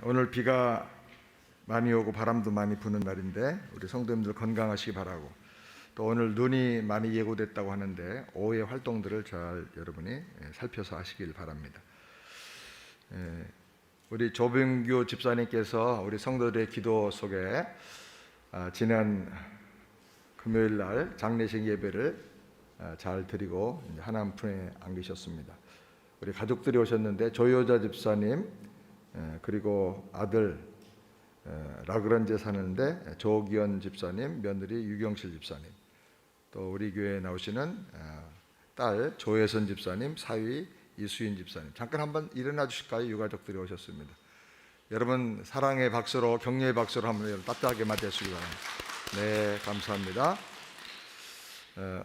오늘 비가 많이 오고 바람도 많이 부는 날인데 우리 성도님들 건강하시기 바라고, 또 오늘 눈이 많이 예고됐다고 하는데 오후의 활동들을 잘 여러분이 살펴서 하시길 바랍니다. 우리 조병규 집사님께서 우리 성도들의 기도 속에 지난 금요일 날 장례식 예배를 잘 드리고 하나님 품에 안기셨습니다. 우리 가족들이 오셨는데 조효자 집사님, 그리고 아들 라그란제 사는데 조기현 집사님, 며느리 유경실 집사님, 또 우리 교회에 나오시는 딸 조혜선 집사님, 사위 이수인 집사님, 잠깐 한번 일어나 주실까요? 유가족들이 오셨습니다. 여러분 사랑의 박수로, 격려의 박수로 한번 여러분 따뜻하게 맞이하시기 바랍니다. 네, 감사합니다.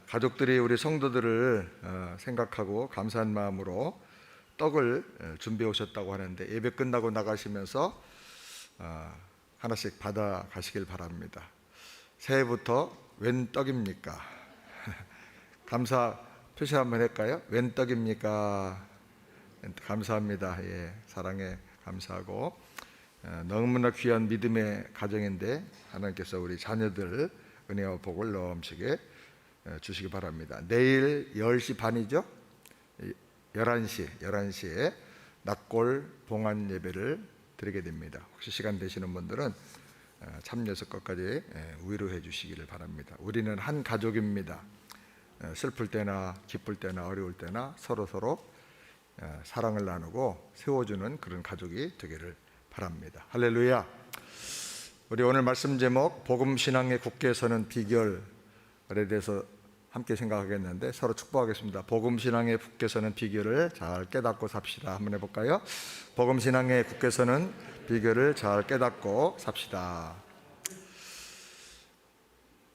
가족들이 우리 성도들을 생각하고 감사한 마음으로 떡을 준비해 오셨다고 하는데 예배 끝나고 나가시면서 하나씩 받아 가시길 바랍니다. 새해부터 웬 떡입니까? 감사 표시 한번 할까요? 웬 떡입니까? 감사합니다. 예, 사랑에 감사하고, 너무나 귀한 믿음의 가정인데 하나님께서 우리 자녀들 은혜와 복을 넘치게 주시기 바랍니다. 내일 10시 반이죠? 11시에 낙골 봉안 예배를 드리게 됩니다. 혹시 시간 되시는 분들은 참여해서 끝까지 위로해 주시기를 바랍니다. 우리는 한 가족입니다. 슬플 때나 기쁠 때나 어려울 때나 서로 사랑을 나누고 세워주는 그런 가족이 되기를 바랍니다. 할렐루야. 우리 오늘 말씀 제목 복음신앙의 굳게 서는 비결에 대해서 함께 생각하겠는데 서로 축복하겠습니다. 복음신앙의 굳게 서는 비결을 잘 깨닫고 삽시다. 한번 해볼까요? 복음신앙의 굳게 서는 비결을 잘 깨닫고 삽시다.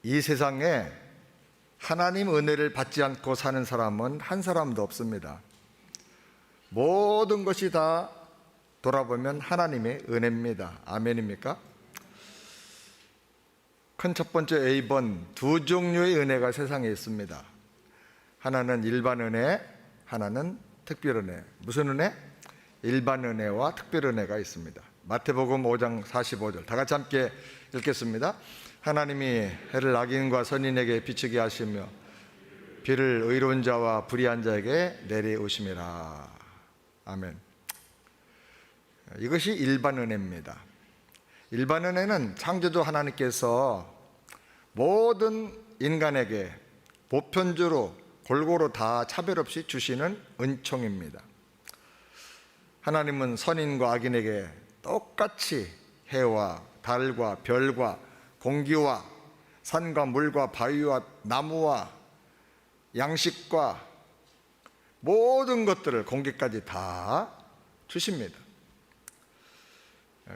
이 세상에 하나님 은혜를 받지 않고 사는 사람은 한 사람도 없습니다. 모든 것이 다 돌아보면 하나님의 은혜입니다. 아멘입니까? 큰 첫 번째 A번, 두 종류의 은혜가 세상에 있습니다. 하나는 일반 은혜, 하나는 특별 은혜. 무슨 은혜? 일반 은혜와 특별 은혜가 있습니다. 마태복음 5장 45절 다 같이 함께 읽겠습니다. 하나님이 해를 악인과 선인에게 비추게 하시며 비를 의로운 자와 불의한 자에게 내리오심이라. 아멘. 이것이 일반 은혜입니다. 일반 은혜는 창조주 하나님께서 모든 인간에게 보편적으로 골고루 다 차별 없이 주시는 은총입니다. 하나님은 선인과 악인에게 똑같이 해와 달과 별과 공기와 산과 물과 바위와 나무와 양식과 모든 것들을, 공기까지 다 주십니다.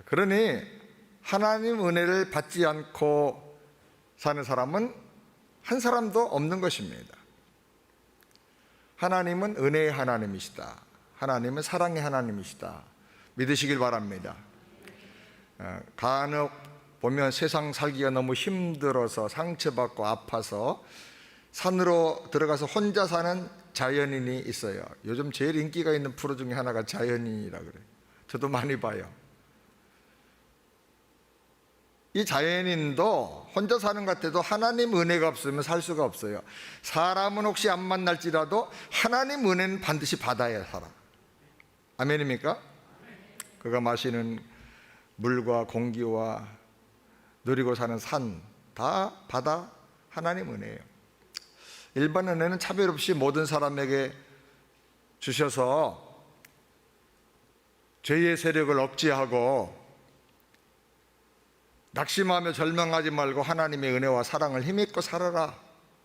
그러니 하나님 은혜를 받지 않고 사는 사람은 한 사람도 없는 것입니다. 하나님은 은혜의 하나님이시다. 하나님은 사랑의 하나님이시다. 믿으시길 바랍니다. 간혹 보면 세상 살기가 너무 힘들어서 상처받고 아파서 산으로 들어가서 혼자 사는 자연인이 있어요. 요즘 제일 인기가 있는 프로 중에 하나가 자연인이라 그래요. 저도 많이 봐요. 이 자연인도 혼자 사는 것 같아도 하나님 은혜가 없으면 살 수가 없어요. 사람은 혹시 안 만날지라도 하나님 은혜는 반드시 받아야 살아. 아멘입니까? 그가 마시는 물과 공기와 누리고 사는 산 다 바다 하나님 은혜예요. 일반 은혜는 차별 없이 모든 사람에게 주셔서 죄의 세력을 억제하고 낙심하며 절망하지 말고 하나님의 은혜와 사랑을 힘입고 살아라,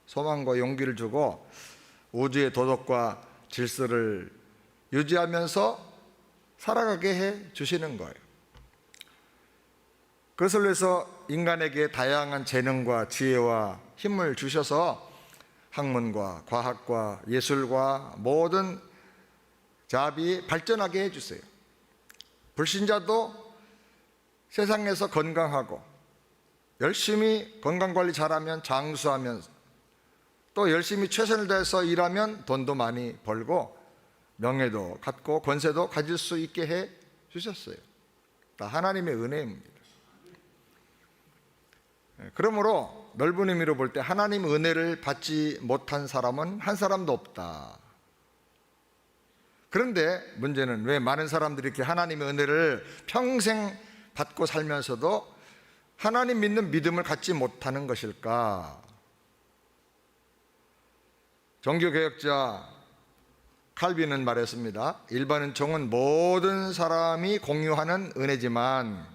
소망과 용기를 주고 우주의 도덕과 질서를 유지하면서 살아가게 해 주시는 거예요. 그것을 위해서 인간에게 다양한 재능과 지혜와 힘을 주셔서 학문과 과학과 예술과 모든 자비 발전하게 해주세요. 불신자도 세상에서 건강하고 열심히 건강관리 잘하면 장수하면 또 열심히 최선을 다해서 일하면 돈도 많이 벌고 명예도 갖고 권세도 가질 수 있게 해 주셨어요. 다 하나님의 은혜입니다. 그러므로 넓은 의미로 볼 때 하나님 은혜를 받지 못한 사람은 한 사람도 없다. 그런데 문제는 왜 많은 사람들이 이렇게 하나님의 은혜를 평생 받고 살면서도 하나님 믿는 믿음을 갖지 못하는 것일까? 종교개혁자 칼빈은 말했습니다. 일반 은총은 모든 사람이 공유하는 은혜지만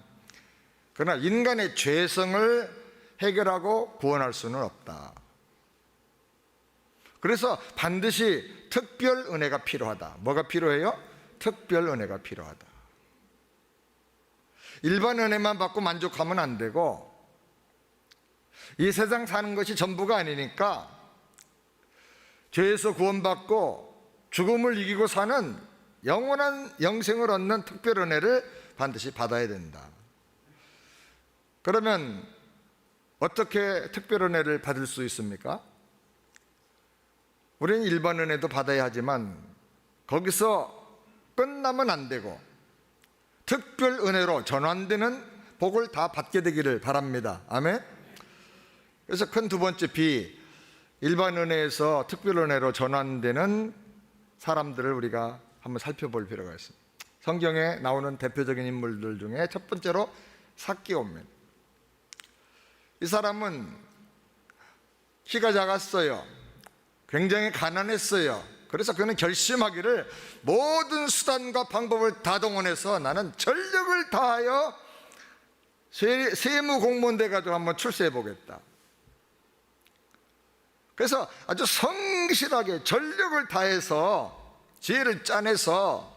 그러나 인간의 죄성을 해결하고 구원할 수는 없다. 그래서 반드시 특별 은혜가 필요하다. 뭐가 필요해요? 특별 은혜가 필요하다. 일반 은혜만 받고 만족하면 안 되고 이 세상 사는 것이 전부가 아니니까 죄에서 구원받고 죽음을 이기고 사는 영원한 영생을 얻는 특별 은혜를 반드시 받아야 된다. 그러면 어떻게 특별 은혜를 받을 수 있습니까? 우리는 일반 은혜도 받아야 하지만 거기서 끝나면 안 되고 특별 은혜로 전환되는 복을 다 받게 되기를 바랍니다. 아멘. 그래서 큰 두 번째 B, 일반 은혜에서 특별 은혜로 전환되는 사람들을 우리가 한번 살펴볼 필요가 있습니다. 성경에 나오는 대표적인 인물들 중에 첫 번째로 삭개오입니다. 이 사람은 키가 작았어요. 굉장히 가난했어요. 그래서 그는 결심하기를 모든 수단과 방법을 다 동원해서 나는 전력을 다하여 세무 공무원 돼가지고 한번 출세해 보겠다. 그래서 아주 성실하게 전력을 다해서 지혜를 짜내서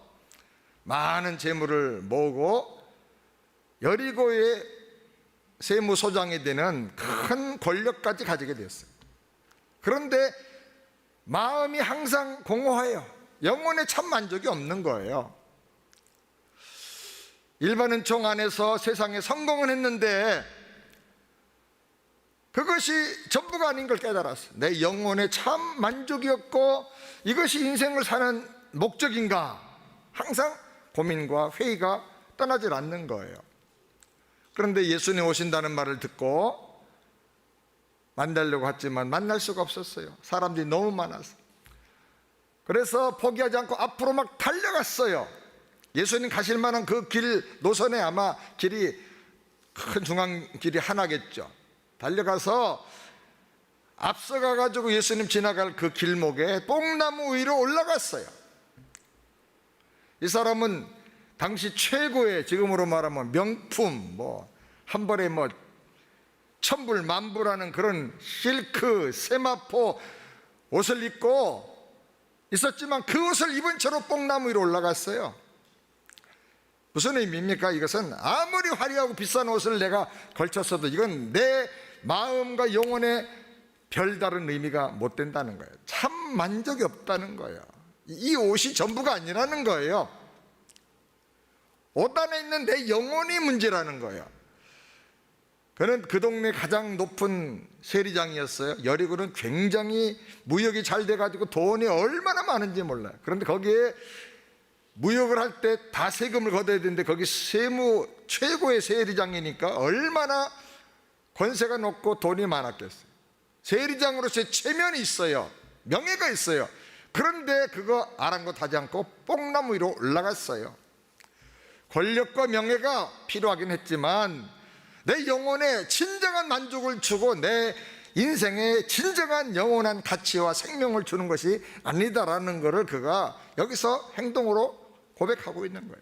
많은 재물을 모으고 여리고의 세무소장이 되는 큰 권력까지 가지게 되었어요. 그런데 마음이 항상 공허해요. 영혼에 참 만족이 없는 거예요. 일반 은총 안에서 세상에 성공은 했는데 그것이 전부가 아닌 걸 깨달았어요. 내 영혼에 참 만족이 없고 이것이 인생을 사는 목적인가? 항상 고민과 회의가 떠나질 않는 거예요. 그런데 예수님 오신다는 말을 듣고 만나려고 했지만 만날 수가 없었어요. 사람들이 너무 많아서. 그래서 포기하지 않고 앞으로 막 달려갔어요. 예수님 가실 만한 그 길 노선에 아마 길이 큰 중앙길이 하나겠죠. 달려가서 앞서가가지고 예수님 지나갈 그 길목에 뽕나무 위로 올라갔어요. 이 사람은 당시 최고의, 지금으로 말하면 명품, 한 벌에 천불 만불하는 그런 실크 세마포 옷을 입고 있었지만 그 옷을 입은 채로 뽕나무 위로 올라갔어요. 무슨 의미입니까? 이것은 아무리 화려하고 비싼 옷을 내가 걸쳤어도 이건 내 마음과 영혼에 별다른 의미가 못 된다는 거예요. 참 만족이 없다는 거예요. 이 옷이 전부가 아니라는 거예요. 옷 안에 있는 내 영혼이 문제라는 거예요. 그는 그 동네 가장 높은 세리장이었어요. 여리고는 굉장히 무역이 잘 돼가지고 돈이 얼마나 많은지 몰라요. 그런데 거기에 무역을 할 때 다 세금을 걷어야 되는데 거기 세무 최고의 세리장이니까 얼마나 권세가 높고 돈이 많았겠어요. 세리장으로서의 체면이 있어요. 명예가 있어요. 그런데 그거 아랑곳하지 않고 뽕나무 위로 올라갔어요. 권력과 명예가 필요하긴 했지만 내 영혼에 진정한 만족을 주고 내 인생에 진정한 영원한 가치와 생명을 주는 것이 아니다라는 것을 그가 여기서 행동으로 고백하고 있는 거예요.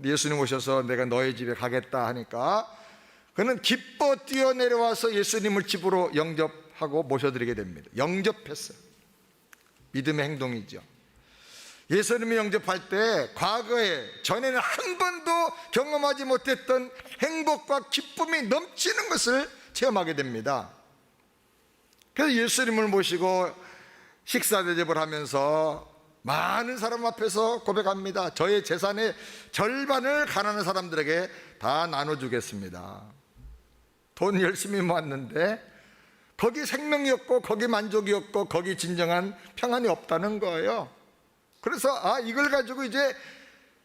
예수님 오셔서 내가 너희 집에 가겠다 하니까 그는 기뻐 뛰어내려와서 예수님을 집으로 영접하고 모셔드리게 됩니다. 영접했어요. 믿음의 행동이죠. 예수님이 영접할 때 과거에 전에는 한 번도 경험하지 못했던 행복과 기쁨이 넘치는 것을 체험하게 됩니다. 그래서 예수님을 모시고 식사 대접을 하면서 많은 사람 앞에서 고백합니다. 저의 재산의 절반을 가난한 사람들에게 다 나눠주겠습니다. 돈 열심히 모았는데 거기 생명이 없고 거기 만족이 없고 거기 진정한 평안이 없다는 거예요. 그래서 이걸 가지고 이제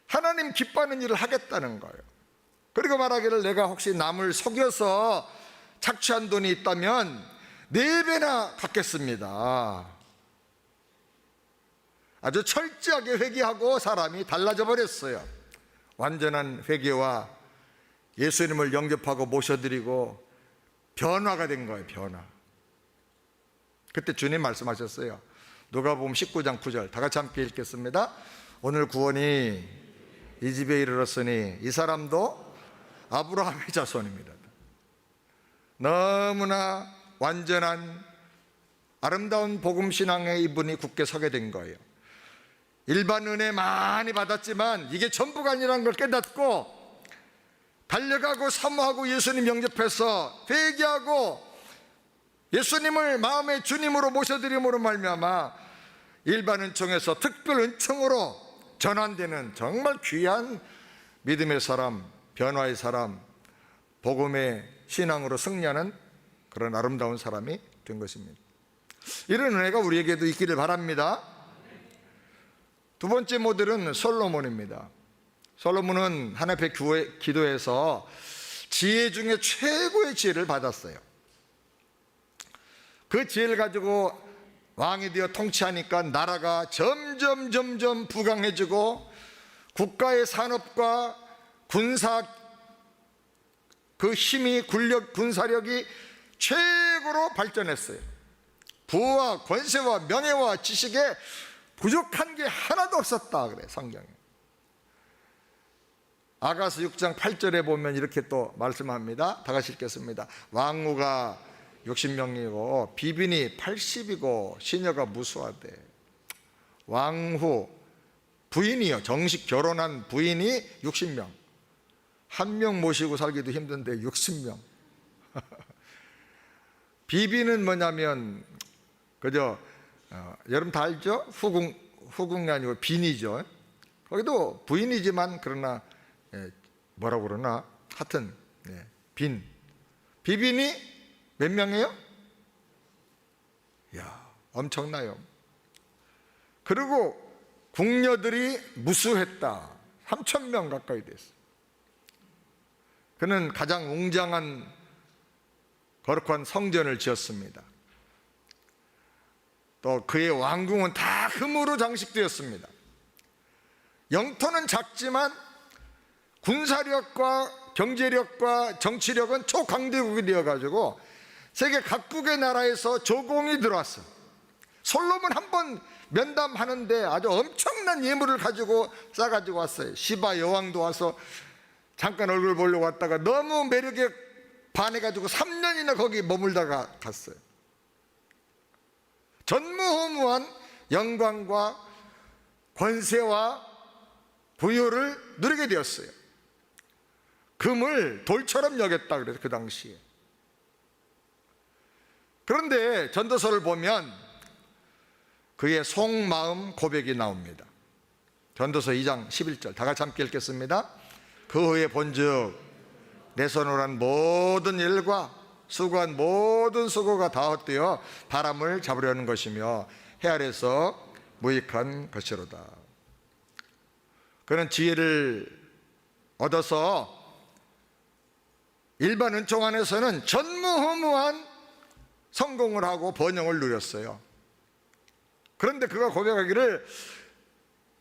하나님 기뻐하는 일을 하겠다는 거예요. 그리고 말하기를 내가 혹시 남을 속여서 착취한 돈이 있다면 4배나 갚겠습니다. 아주 철저하게 회개하고 사람이 달라져 버렸어요. 완전한 회개와 예수님을 영접하고 모셔드리고 변화가 된 거예요. 변화. 그때 주님 말씀하셨어요. 누가복음 19장 9절 다 같이 함께 읽겠습니다. 오늘 구원이 이 집에 이르렀으니 이 사람도 아브라함의 자손입니다. 너무나 완전한 아름다운 복음 신앙의 이분이 굳게 서게 된 거예요. 일반 은혜 많이 받았지만 이게 전부가 아니라는 걸 깨닫고 달려가고 사모하고 예수님 영접해서 회개하고 예수님을 마음의 주님으로 모셔드림으로 말미암아 일반 은총에서 특별 은총으로 전환되는 정말 귀한 믿음의 사람, 변화의 사람, 복음의 신앙으로 승리하는 그런 아름다운 사람이 된 것입니다. 이런 은혜가 우리에게도 있기를 바랍니다. 두 번째 모델은 솔로몬입니다. 솔로몬은 하나님 앞에 기도해서 지혜 중에 최고의 지혜를 받았어요. 그 지혜를 가지고 왕이 되어 통치하니까 나라가 점점 부강해지고 국가의 산업과 군사 그 힘이 군사력이 최고로 발전했어요. 부와 권세와 명예와 지식에 부족한 게 하나도 없었다 그래 성경에. 아가서 6장 8절에 보면 이렇게 또 말씀합니다. 다 같이 읽겠습니다. 왕후가 60명이고 비빈이 80이고 시녀가 무수하대. 왕후 부인이요, 정식 결혼한 부인이 60명. 한 명 모시고 살기도 힘든데 60명. 비비는 뭐냐면 그저 여러분 다 알죠? 후궁이 아니고 빈이죠. 거기도 부인이지만 그러나 뭐라고 그러나 하여튼 빈. 비빈이 몇 명이에요? 이야, 엄청나요. 그리고 궁녀들이 무수했다. 3,000명 가까이 됐어요. 그는 가장 웅장한 거룩한 성전을 지었습니다. 또 그의 왕궁은 다 금으로 장식되었습니다. 영토는 작지만 군사력과 경제력과 정치력은 초강대국이 되어가지고 세계 각국의 나라에서 조공이 들어왔어요. 솔로몬 한 번 면담하는데 아주 엄청난 예물을 가지고 싸가지고 왔어요. 시바 여왕도 와서 잠깐 얼굴 보려고 왔다가 너무 매력에 반해가지고 3년이나 거기 머물다가 갔어요. 전무후무한 영광과 권세와 부유를 누리게 되었어요. 금을 돌처럼 여겼다 그래서 그 당시에. 그런데 전도서를 보면 그의 속마음 고백이 나옵니다. 전도서 2장 11절 다 같이 함께 읽겠습니다. 그 후에 본즉 내 손으로 한 모든 일과 수고한 모든 수고가 다 헛되어 바람을 잡으려는 것이며 해 아래서 무익한 것이로다. 그는 지혜를 얻어서 일반 은총 안에서는 전무후무한 성공을 하고 번영을 누렸어요. 그런데 그가 고백하기를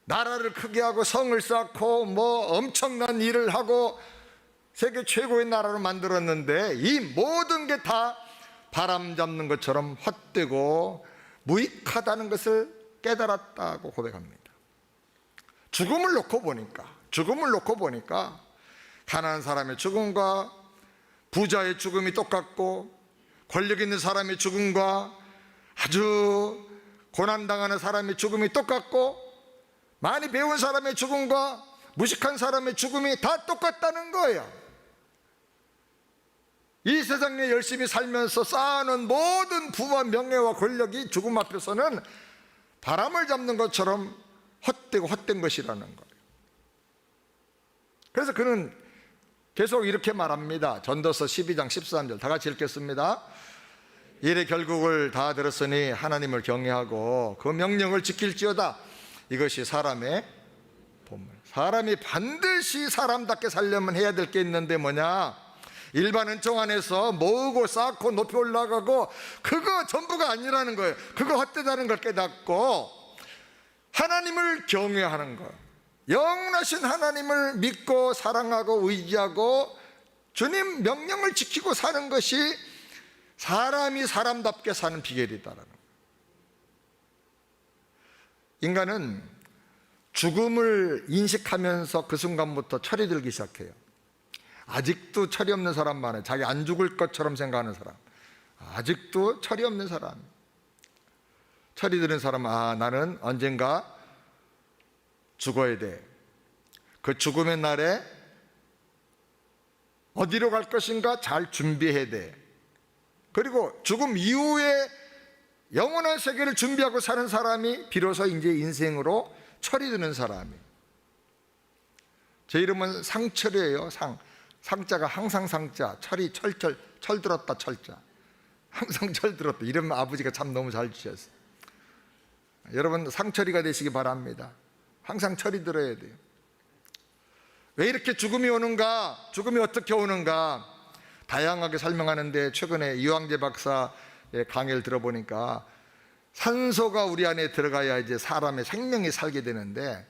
나라를 크게 하고 성을 쌓고 뭐 엄청난 일을 하고 세계 최고의 나라로 만들었는데 이 모든 게 다 바람 잡는 것처럼 헛되고 무익하다는 것을 깨달았다고 고백합니다. 죽음을 놓고 보니까 가난한 사람의 죽음과 부자의 죽음이 똑같고 권력 있는 사람의 죽음과 아주 고난당하는 사람의 죽음이 똑같고 많이 배운 사람의 죽음과 무식한 사람의 죽음이 다 똑같다는 거예요. 이 세상에 열심히 살면서 쌓아놓은 모든 부와 명예와 권력이 죽음 앞에서는 바람을 잡는 것처럼 헛되고 헛된 것이라는 거예요. 그래서 그는 계속 이렇게 말합니다. 전도서 12장 13절 다 같이 읽겠습니다. 일의 결국을 다 들었으니 하나님을 경외하고 그 명령을 지킬지어다. 이것이 사람의 본문. 사람이 반드시 사람답게 살려면 해야 될 게 있는데 뭐냐? 일반 은총 안에서 모으고 쌓고 높이 올라가고 그거 전부가 아니라는 거예요. 그거 헛되다는 걸 깨닫고 하나님을 경외하는 거, 영원하신 하나님을 믿고 사랑하고 의지하고 주님 명령을 지키고 사는 것이 사람이 사람답게 사는 비결이다라는 거예요. 인간은 죽음을 인식하면서 그 순간부터 철이 들기 시작해요. 아직도 철이 없는 사람 많아요. 자기 안 죽을 것처럼 생각하는 사람, 아직도 철이 없는 사람. 철이 드는 사람은 나는 언젠가 죽어야 돼. 그 죽음의 날에 어디로 갈 것인가 잘 준비해야 돼. 그리고 죽음 이후에 영원한 세계를 준비하고 사는 사람이 비로소 이제 인생으로 철이 드는 사람이. 제 이름은 상철이에요. 상자가 항상 상자, 철이 철 들었다 철자, 항상 철 들었다. 이러면 아버지가 참 너무 잘 주셨어요. 여러분 상철이가 되시기 바랍니다. 항상 철이 들어야 돼요. 왜 이렇게 죽음이 오는가? 죽음이 어떻게 오는가? 다양하게 설명하는데 최근에 이황재 박사의 강의를 들어보니까 산소가 우리 안에 들어가야 이제 사람의 생명이 살게 되는데,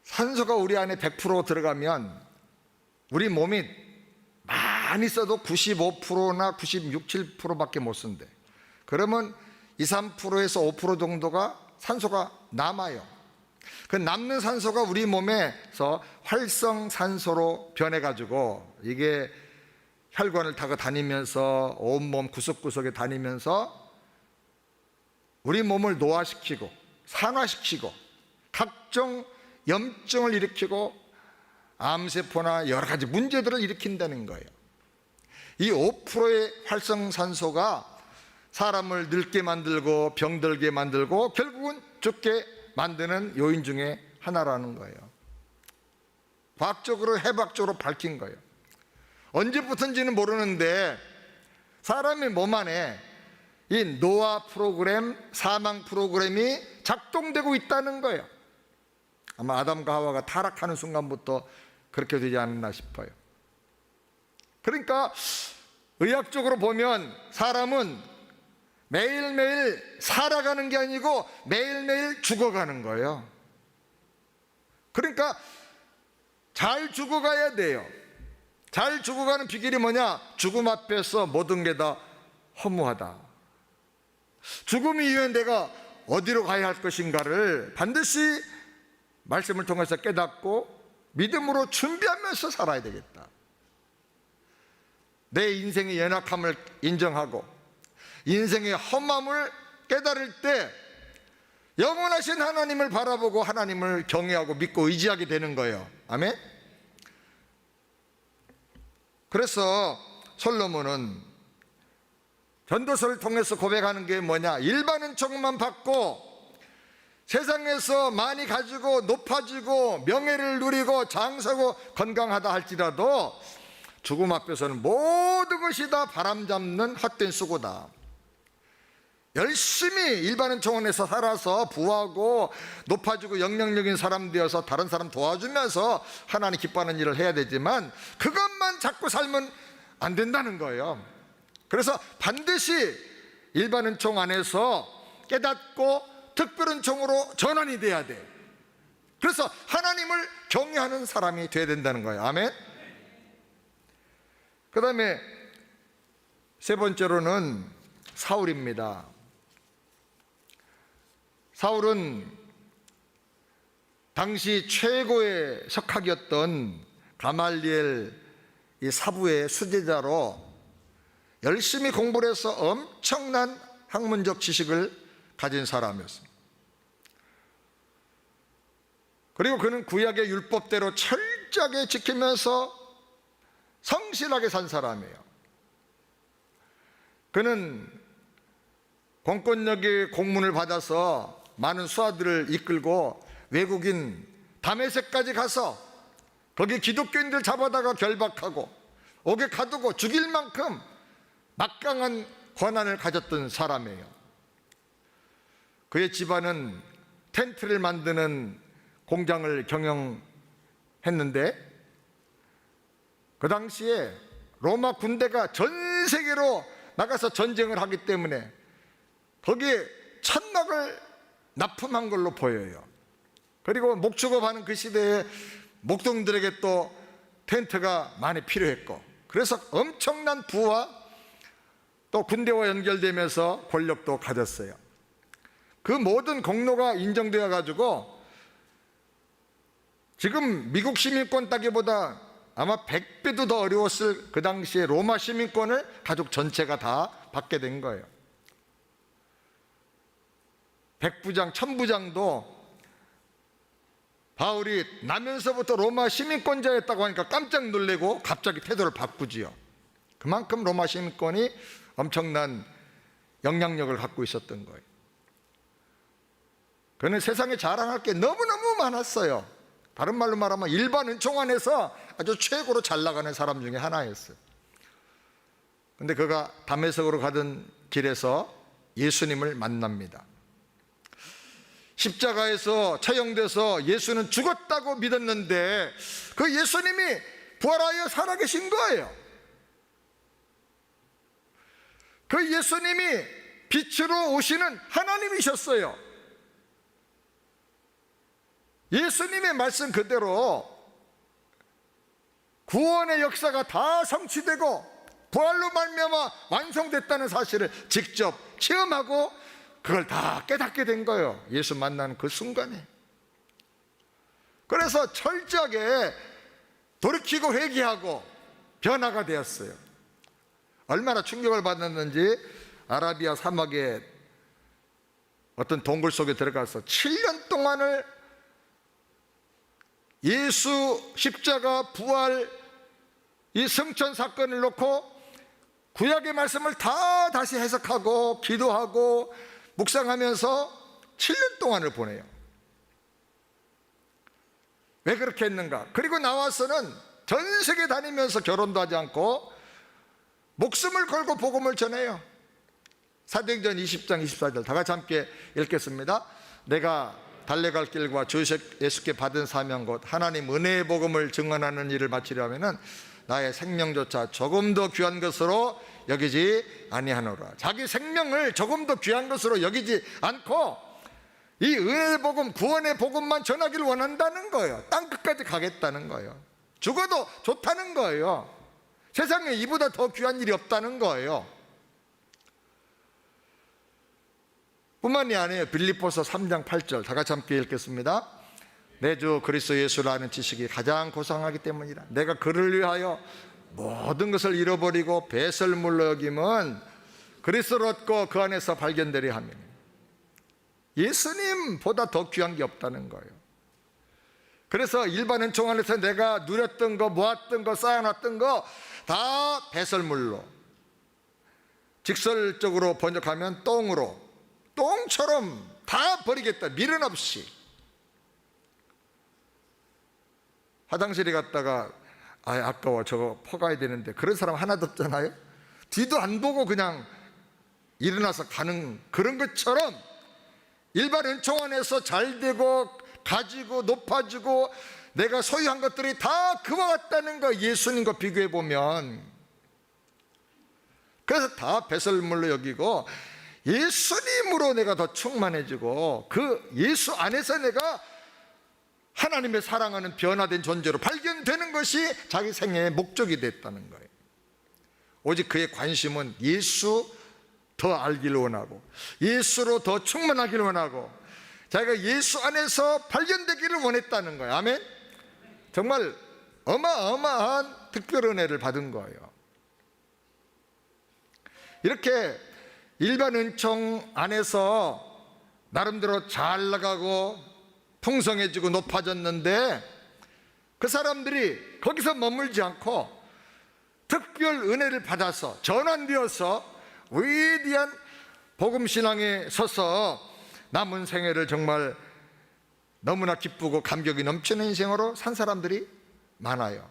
산소가 우리 안에 100% 들어가면 우리 몸이 많이 써도 95%나 96, 7%밖에 못 쓴대. 그러면 2, 3%에서 5% 정도가 산소가 남아요. 그 남는 산소가 우리 몸에서 활성산소로 변해가지고 이게 혈관을 타고 다니면서 온몸 구석구석에 다니면서 우리 몸을 노화시키고 산화시키고 각종 염증을 일으키고 암세포나 여러 가지 문제들을 일으킨다는 거예요. 이 5%의 활성산소가 사람을 늙게 만들고 병들게 만들고 결국은 죽게 만드는 요인 중에 하나라는 거예요. 과학적으로 해박적으로 밝힌 거예요. 언제부터인지는 모르는데 사람의 몸 안에 이 노화 프로그램, 사망 프로그램이 작동되고 있다는 거예요. 아마 아담과 하와가 타락하는 순간부터 그렇게 되지 않았나 싶어요. 그러니까 의학적으로 보면 사람은 매일매일 살아가는 게 아니고 매일매일 죽어가는 거예요. 그러니까 잘 죽어가야 돼요. 잘 죽어가는 비결이 뭐냐? 죽음 앞에서 모든 게 다 허무하다. 죽음 이후에 내가 어디로 가야 할 것인가를 반드시 말씀을 통해서 깨닫고 믿음으로 준비하면서 살아야 되겠다. 내 인생의 연약함을 인정하고 인생의 험함을 깨달을 때 영원하신 하나님을 바라보고 하나님을 경외하고 믿고 의지하게 되는 거예요. 아멘? 그래서 솔로몬은 전도서를 통해서 고백하는 게 뭐냐? 일반 은총만 받고 세상에서 많이 가지고 높아지고 명예를 누리고 장사고 건강하다 할지라도 죽음 앞에서는 모든 것이 다 바람잡는 헛된 수고다. 열심히 일반 은총원에서 살아서 부하고 높아지고 영향력인 사람 되어서 다른 사람 도와주면서 하나님 기뻐하는 일을 해야 되지만 그것만 자꾸 살면 안 된다는 거예요. 그래서 반드시 일반 은총 안에서 깨닫고 특별 은총으로 전환이 돼야 돼. 그래서 하나님을 경외하는 사람이 돼야 된다는 거예요. 아멘. 그 다음에 세 번째로는 사울입니다. 사울은 당시 최고의 석학이었던 가말리엘 이 사부의 수제자로 열심히 공부를 해서 엄청난 학문적 지식을 가진 사람이었습니다. 그리고 그는 구약의 율법대로 철저하게 지키면서 성실하게 산 사람이에요. 그는 공권력의 공문을 받아서 많은 수하들을 이끌고 외국인 다메섹까지 가서 거기 기독교인들 잡아다가 결박하고 옥에 가두고 죽일 만큼 막강한 권한을 가졌던 사람이에요. 그의 집안은 텐트를 만드는 공장을 경영했는데 그 당시에 로마 군대가 전 세계로 나가서 전쟁을 하기 때문에 거기에 천막을 납품한 걸로 보여요. 그리고 목축업하는 그 시대에 목동들에게 또 텐트가 많이 필요했고, 그래서 엄청난 부와 또 군대와 연결되면서 권력도 가졌어요. 그 모든 공로가 인정되어 가지고 지금 미국 시민권 따기보다 아마 100배도 더 어려웠을 그 당시에 로마 시민권을 가족 전체가 다 받게 된 거예요. 백부장, 천부장도 바울이 나면서부터 로마 시민권자였다고 하니까 깜짝 놀래고 갑자기 태도를 바꾸지요. 그만큼 로마 시민권이 엄청난 영향력을 갖고 있었던 거예요. 그는 세상에 자랑할 게 너무너무 많았어요. 다른 말로 말하면 일반 은총 안에서 아주 최고로 잘 나가는 사람 중에 하나였어요. 근데 그가 다메섹으로 가던 길에서 예수님을 만납니다. 십자가에서 처형돼서 예수는 죽었다고 믿었는데 그 예수님이 부활하여 살아계신 거예요. 그 예수님이 빛으로 오시는 하나님이셨어요. 예수님의 말씀 그대로 구원의 역사가 다 성취되고 부활로 말미암아 완성됐다는 사실을 직접 체험하고 그걸 다 깨닫게 된 거예요. 예수 만나는 그 순간에. 그래서 철저하게 돌이키고 회개하고 변화가 되었어요. 얼마나 충격을 받았는지 아라비아 사막에 어떤 동굴 속에 들어가서 7년 동안을 예수 십자가 부활 이 성천 사건을 놓고 구약의 말씀을 다 다시 해석하고 기도하고 묵상하면서 7년 동안을 보내요. 왜 그렇게 했는가? 그리고 나와서는 전 세계 다니면서 결혼도 하지 않고 목숨을 걸고 복음을 전해요. 사도행전 20장 24절 다 같이 함께 읽겠습니다. 내가 달려갈 길과 주 예수께 받은 사명 곧 하나님 은혜의 복음을 증언하는 일을 마치려 하면은 나의 생명조차 조금 더 귀한 것으로 여기지 아니하노라. 자기 생명을 조금 더 귀한 것으로 여기지 않고 이 은혜의 복음, 구원의 복음만 전하기를 원한다는 거예요. 땅 끝까지 가겠다는 거예요. 죽어도 좋다는 거예요. 세상에 이보다 더 귀한 일이 없다는 거예요. 뿐만이 아니에요. 빌립보서 3장 8절 다 같이 함께 읽겠습니다. 내 주 그리스도 예수를 아는 지식이 가장 고상하기 때문이라. 내가 그를 위하여 모든 것을 잃어버리고 배설물로 여김은 그리스도를 얻고 그 안에서 발견되려 하며 예수님보다 더 귀한 게 없다는 거예요. 그래서 일반 은총 안에서 내가 누렸던 거, 모았던 거, 쌓아놨던 거 다 배설물로, 직설적으로 번역하면 똥으로, 똥처럼 다 버리겠다, 미련 없이. 화장실에 갔다가 아까워 저거 퍼가야 되는데 그런 사람 하나도 없잖아요. 뒤도 안 보고 그냥 일어나서 가는 그런 것처럼 일반 은총 안에서 잘되고 가지고 높아지고 내가 소유한 것들이 다 그와 같다는 거 예수님과 비교해 보면. 그래서 다 배설물로 여기고 예수님으로 내가 더 충만해지고 그 예수 안에서 내가 하나님의 사랑하는 변화된 존재로 발견되는 것이 자기 생애의 목적이 됐다는 거예요. 오직 그의 관심은 예수 더 알기를 원하고 예수로 더 충만하기를 원하고 자기가 예수 안에서 발견되기를 원했다는 거예요. 아멘. 정말 어마어마한 특별 은혜를 받은 거예요. 이렇게 일반 은총 안에서 나름대로 잘 나가고 풍성해지고 높아졌는데 그 사람들이 거기서 머물지 않고 특별 은혜를 받아서 전환되어서 위대한 복음신앙에 서서 남은 생애를 정말 너무나 기쁘고 감격이 넘치는 인생으로 산 사람들이 많아요.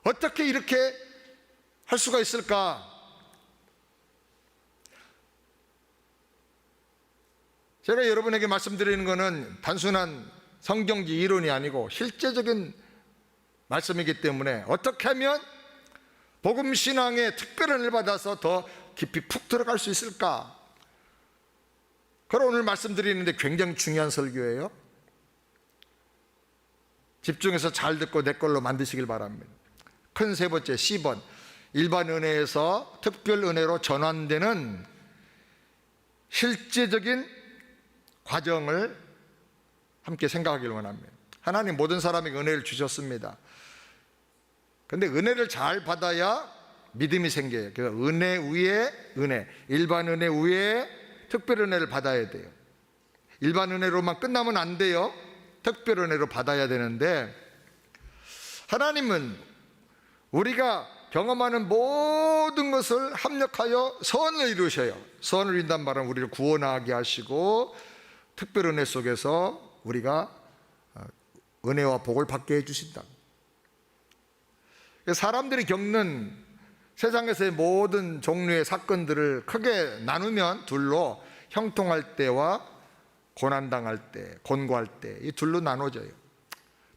어떻게 이렇게 할 수가 있을까? 제가 여러분에게 말씀드리는 것은 단순한 성경지 이론이 아니고 실제적인 말씀이기 때문에 어떻게 하면 복음 신앙의 특별한 은혜를 받아서 더 깊이 푹 들어갈 수 있을까? 그럼 오늘 말씀드리는데 굉장히 중요한 설교예요. 집중해서 잘 듣고 내 걸로 만드시길 바랍니다. 큰 세 번째, C번, 일반 은혜에서 특별 은혜로 전환되는 실제적인 과정을 함께 생각하길 원합니다. 하나님 모든 사람에게 은혜를 주셨습니다. 근데 은혜를 잘 받아야 믿음이 생겨요. 그래서 은혜 위에 은혜, 일반 은혜 위에 특별 은혜를 받아야 돼요. 일반 은혜로만 끝나면 안 돼요. 특별 은혜로 받아야 되는데, 하나님은 우리가 경험하는 모든 것을 합력하여 선을 이루셔요. 선을 이룬단 말은 우리를 구원하게 하시고 특별 은혜 속에서 우리가 은혜와 복을 받게 해주신다. 사람들이 겪는 세상에서의 모든 종류의 사건들을 크게 나누면 둘로, 형통할 때와 고난당할 때, 곤고할 때, 이 둘로 나눠져요.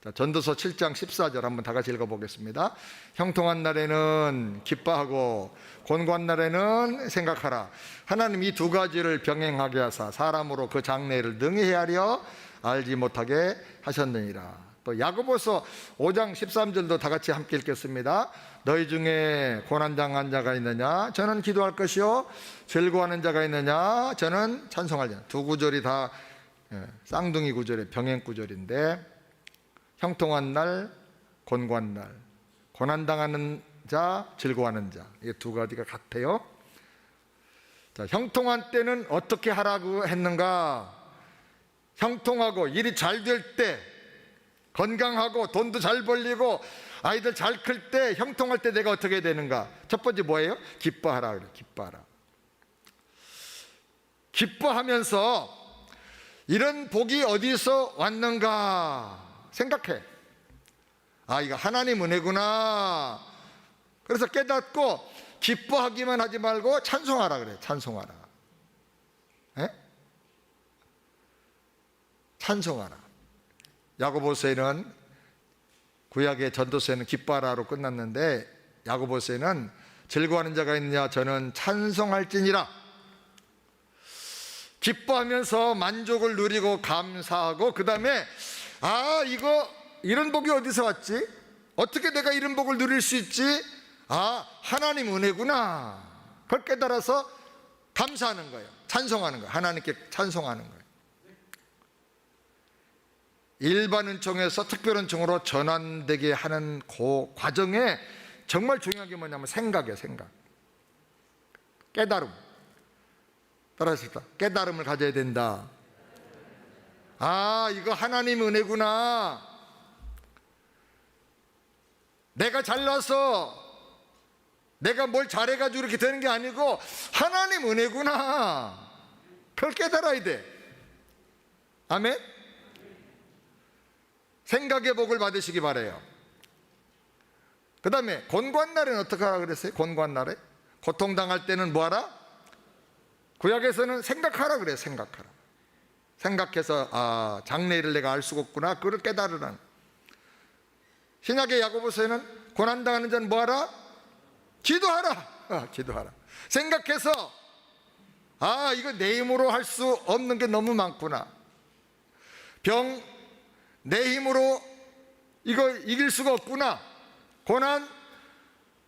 자, 전도서 7장 14절 한번 다 같이 읽어보겠습니다. 형통한 날에는 기뻐하고 곤고한 날에는 생각하라. 하나님 이 두 가지를 병행하게 하사 사람으로 그 장래를 능히 헤아려 알지 못하게 하셨느니라. 또 야고보서 5장 13절도 다 같이 함께 읽겠습니다. 너희 중에 고난당한 자가 있느냐? 저는 기도할 것이요. 즐거워하는 자가 있느냐? 저는 찬송할 자. 두 구절이 다 쌍둥이 구절의 병행 구절인데, 형통한 날, 곤고한 날, 고난당하는 자, 즐거워하는 자, 이게 두 가지가 같아요. 자, 형통한 때는 어떻게 하라고 했는가? 형통하고 일이 잘 될 때, 건강하고 돈도 잘 벌리고 아이들 잘 클 때, 형통할 때 내가 어떻게 되는가? 첫 번째 뭐예요? 기뻐하라 그래요. 기뻐하라. 기뻐하면서 이런 복이 어디서 왔는가 생각해. 아, 이거 하나님 은혜구나. 그래서 깨닫고 기뻐하기만 하지 말고 찬송하라 그래. 찬송하라. 에? 찬송하라. 야고보서에는, 구약의 전도서에는 기뻐하라로 끝났는데 야고보서에는 즐거워하는 자가 있느냐? 저는 찬송할지니라. 기뻐하면서 만족을 누리고 감사하고, 그 다음에 아, 이런 복이 어디서 왔지? 어떻게 내가 이런 복을 누릴 수 있지? 아, 하나님 은혜구나. 그걸 깨달아서 감사하는 거예요. 찬송하는 거예요. 하나님께 찬송하는 거예요. 일반 은총에서 특별 은총으로 전환되게 하는 그 과정에 정말 중요한 게 뭐냐면 생각이에요. 생각. 깨달음. 따라하십시다. 깨달음을 가져야 된다. 아, 이거 하나님 은혜구나. 내가 잘나서 내가 뭘 잘해가지고 이렇게 되는 게 아니고 하나님 은혜구나. 그걸 깨달아야 돼. 아멘? 생각의 복을 받으시기 바라요. 그 다음에 곤고한 날에는 어떻게 하라 그랬어요? 곤고한 날에 고통당할 때는 뭐하라? 구약에서는 생각하라 그래요. 생각하라. 생각해서 아, 장래일을 내가 알 수가 없구나. 그걸 깨달으라는. 신약의 야고보서에는 고난당하는 자는 뭐하라? 기도하라. 기도하라. 생각해서 아, 이거 내 힘으로 할 수 없는 게 너무 많구나. 병 내 힘으로 이거 이길 수가 없구나. 고난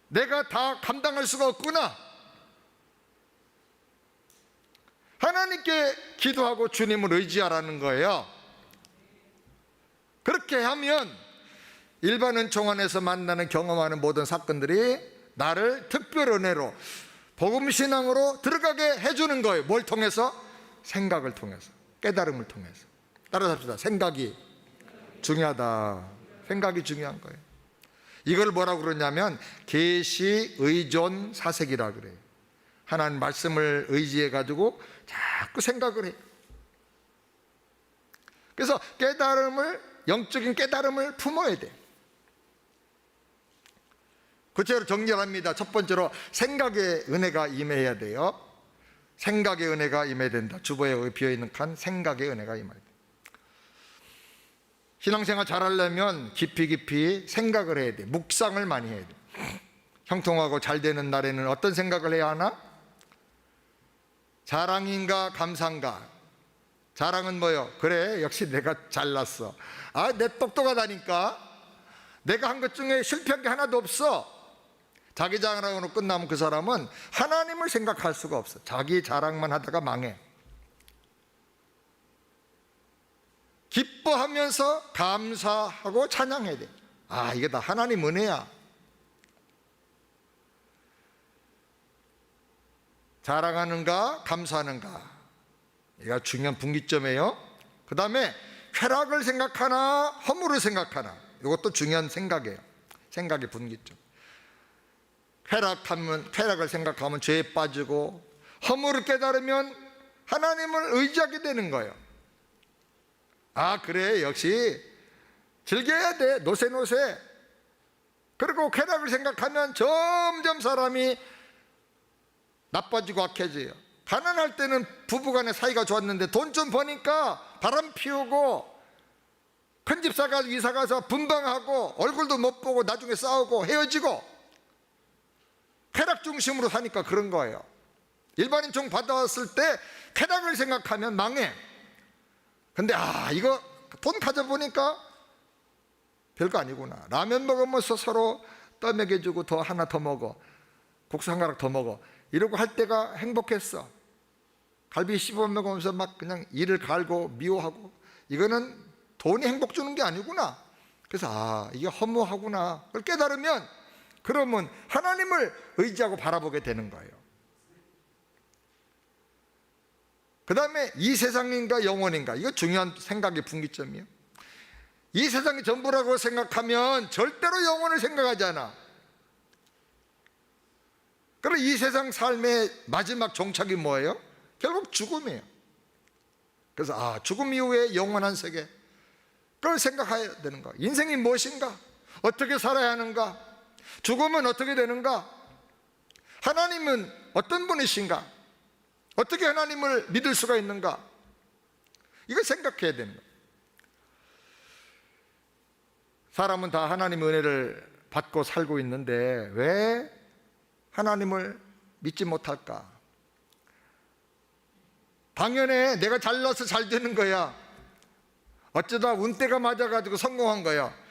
내가 다 감당할 수가 없구나. 하나님께 기도하고 주님을 의지하라는 거예요. 그렇게 하면 일반 은총 안에서 만나는 경험하는 모든 사건들이 나를 특별 은혜로 복음 신앙으로 들어가게 해주는 거예요. 뭘 통해서? 생각을 통해서, 깨달음을 통해서. 따라서 합시다. 생각이 중요하다. 생각이 중요한 거예요. 이걸 뭐라고 그러냐면 계시 의존 사색이라 그래요. 하나님 말씀을 의지해 가지고 자꾸 생각을 해요. 그래서 깨달음을, 영적인 깨달음을 품어야 돼. 구체적으로 정리합니다. 첫 번째로 생각의 은혜가 임해야 돼요. 생각의 은혜가 임해야 된다. 주보에 비어있는 칸 생각의 은혜가 임해야 돼. 신앙생활 잘하려면 깊이 생각을 해야 돼. 묵상을 많이 해야 돼. 형통하고 잘 되는 날에는 어떤 생각을 해야 하나? 자랑인가 감사인가? 자랑은 뭐요? 그래, 역시 내가 잘났어. 내 똑똑하다니까. 내가 한 것 중에 실패한 게 하나도 없어. 자기 자랑으로 끝나면 그 사람은 하나님을 생각할 수가 없어. 자기 자랑만 하다가 망해. 기뻐하면서 감사하고 찬양해야 돼. 이게 다 하나님 은혜야. 자랑하는가 감사하는가, 이가 중요한 분기점이에요. 그 다음에 쾌락을 생각하나 허물을 생각하나, 이것도 중요한 생각이에요. 생각의 분기점. 쾌락을 생각하면 죄에 빠지고, 허물을 깨달으면 하나님을 의지하게 되는 거예요. 그래, 역시 즐겨야 돼. 노세. 그리고 쾌락을 생각하면 점점 사람이 나빠지고 악해져요. 가난할 때는 부부간의 사이가 좋았는데 돈 좀 버니까 바람 피우고, 큰 집 사가서 이사 가서 분방하고, 얼굴도 못 보고 나중에 싸우고 헤어지고, 쾌락 중심으로 사니까 그런 거예요. 일반인 종 받아왔을 때 쾌락을 생각하면 망해. 근데 이거 돈 가져보니까 별거 아니구나. 라면 먹으면서 서로 떠먹여주고 더 하나 더 먹어, 국수 한 가락 더 먹어, 이러고 할 때가 행복했어. 갈비 씹어 먹으면서 막 그냥 이를 갈고 미워하고, 이거는 돈이 행복 주는 게 아니구나. 그래서 이게 허무하구나. 그걸 깨달으면, 그러면 하나님을 의지하고 바라보게 되는 거예요. 그 다음에 이 세상인가 영원인가, 이거 중요한 생각의 분기점이에요. 이 세상이 전부라고 생각하면 절대로 영원을 생각하지 않아. 그럼 이 세상 삶의 마지막 종착이 뭐예요? 결국 죽음이에요. 그래서 죽음 이후에 영원한 세계, 그걸 생각해야 되는 거예요. 인생이 무엇인가? 어떻게 살아야 하는가? 죽음은 어떻게 되는가? 하나님은 어떤 분이신가? 어떻게 하나님을 믿을 수가 있는가? 이걸 생각해야 되는 거예요. 사람은 다 하나님의 은혜를 받고 살고 있는데 왜 하나님을 믿지 못할까? 당연해. 내가 잘나서 잘 되는 거야. 어쩌다 운때가 맞아가지고 성공한 거야.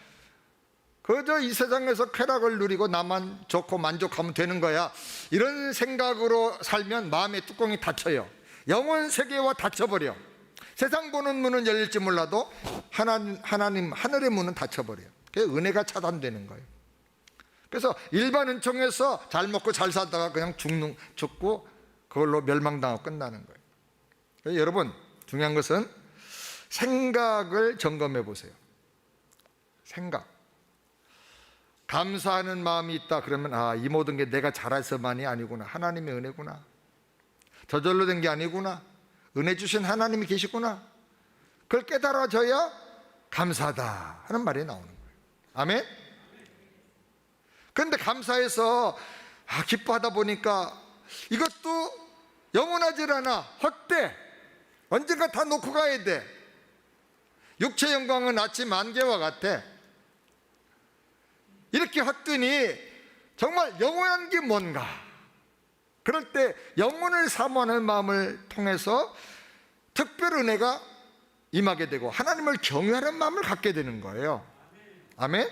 그저 이 세상에서 쾌락을 누리고 나만 좋고 만족하면 되는 거야. 이런 생각으로 살면 마음의 뚜껑이 닫혀요. 영혼 세계와 닫혀버려. 세상 보는 문은 열릴지 몰라도 하나님 하늘의 문은 닫혀버려요. 그래서 은혜가 차단되는 거예요. 그래서 일반 은총에서 잘 먹고 잘 살다가 그냥 죽고 그걸로 멸망당하고 끝나는 거예요. 그래서 여러분, 중요한 것은 생각을 점검해 보세요. 생각. 감사하는 마음이 있다 그러면 이 모든 게 내가 잘해서만이 아니구나. 하나님의 은혜구나. 저절로 된 게 아니구나. 은혜 주신 하나님이 계시구나. 그걸 깨달아져야 감사하다 하는 말이 나오는 거예요. 아멘? 그런데 감사해서 기뻐하다 보니까 이것도 영원하질 않아. 헛돼. 언젠가 다 놓고 가야 돼. 육체 영광은 아침 안개와 같아. 이렇게 헛되니 정말 영원한 게 뭔가? 그럴 때 영혼을 사모하는 마음을 통해서 특별 은혜가 임하게 되고 하나님을 경외하는 마음을 갖게 되는 거예요. 아멘?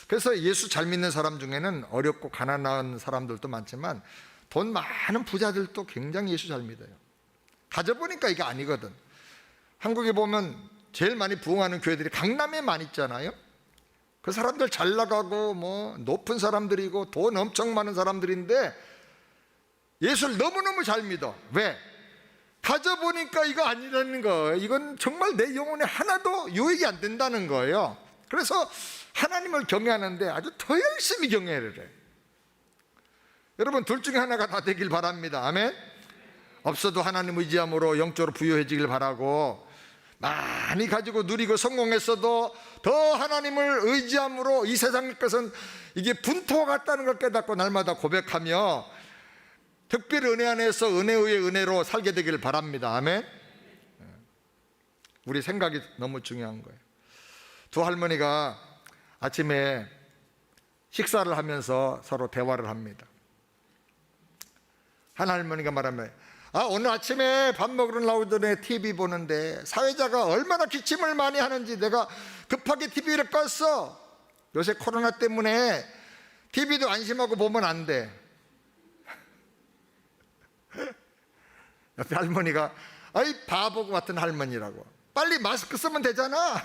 그래서 예수 잘 믿는 사람 중에는 어렵고 가난한 사람들도 많지만 돈 많은 부자들도 굉장히 예수 잘 믿어요. 가져보니까 이게 아니거든. 한국에 보면 제일 많이 부흥하는 교회들이 강남에 많이 있잖아요. 그 사람들 잘 나가고 높은 사람들이고 돈 엄청 많은 사람들인데 예수를 너무너무 잘 믿어. 왜? 가져보니까 이거 아니라는 거예요. 이건 정말 내 영혼에 하나도 유익이 안 된다는 거예요. 그래서 하나님을 경외하는데 아주 더 열심히 경외를 해. 여러분, 둘 중에 하나가 다 되길 바랍니다. 아멘? 없어도 하나님 의지함으로 영적으로 부유해지길 바라고, 많이 가지고 누리고 성공했어도 더 하나님을 의지함으로 이 세상의 것은 이게 분토와 같다는 걸 깨닫고 날마다 고백하며 특별히 은혜 안에서 은혜 위에 은혜로 살게 되길 바랍니다. 아멘. 우리 생각이 너무 중요한 거예요. 두 할머니가 아침에 식사를 하면서 서로 대화를 합니다. 한 할머니가 말하면, 오늘 아침에 밥 먹으러 나오기 전에 TV 보는데 사회자가 얼마나 기침을 많이 하는지 내가 급하게 TV를 껐어. 요새 코로나 때문에 TV도 안심하고 보면 안 돼. 옆에 할머니가, 아이 바보 같은 할머니라고, 빨리 마스크 쓰면 되잖아.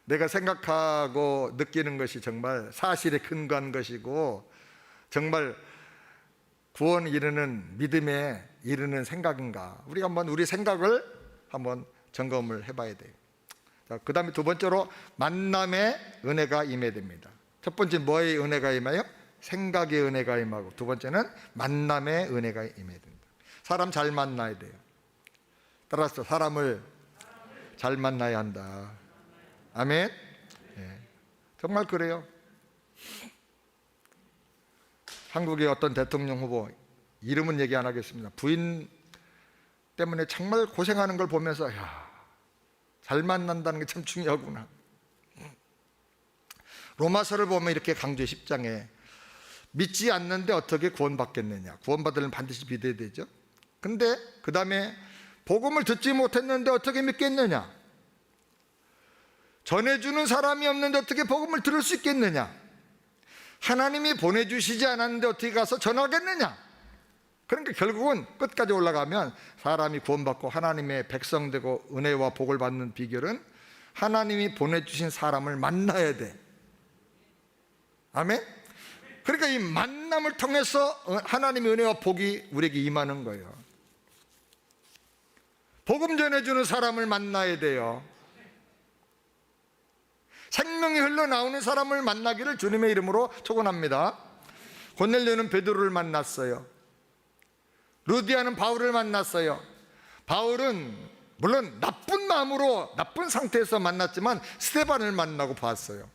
내가 생각하고 느끼는 것이 정말 사실에 근거한 것이고 정말 구원에 이르는 믿음에 이르는 생각인가, 우리가 한번 우리 생각을 한번 점검을 해봐야 돼요. 자, 그 다음에 두 번째로 만남의 은혜가 임해야 됩니다. 첫 번째 뭐의 은혜가 임해요? 생각의 은혜가 임하고, 두 번째는 만남의 은혜가 임해야 됩니다. 사람 잘 만나야 돼요. 따라서 사람을 잘 만나야 한다. 아멘. 네. 정말 그래요. 한국의 어떤 대통령 후보, 이름은 얘기 안 하겠습니다. 부인 때문에 정말 고생하는 걸 보면서, 잘 만난다는 게 참 중요하구나. 로마서를 보면 이렇게 강조해, 10장에 믿지 않는데 어떻게 구원받겠느냐, 구원받으려면 반드시 믿어야 되죠. 근데 그 다음에 복음을 듣지 못했는데 어떻게 믿겠느냐, 전해주는 사람이 없는데 어떻게 복음을 들을 수 있겠느냐, 하나님이 보내주시지 않았는데 어떻게 가서 전하겠느냐. 그러니까 결국은 끝까지 올라가면 사람이 구원받고 하나님의 백성 되고 은혜와 복을 받는 비결은 하나님이 보내주신 사람을 만나야 돼. 아멘. 그러니까 이 만남을 통해서 하나님의 은혜와 복이 우리에게 임하는 거예요. 복음 전해주는 사람을 만나야 돼요. 생명이 흘러나오는 사람을 만나기를 주님의 이름으로 축원합니다. 고넬료는 베드로를 만났어요. 루디아는 바울을 만났어요. 바울은 물론 나쁜 마음으로 나쁜 상태에서 만났지만 스데반을 만나고 봤어요.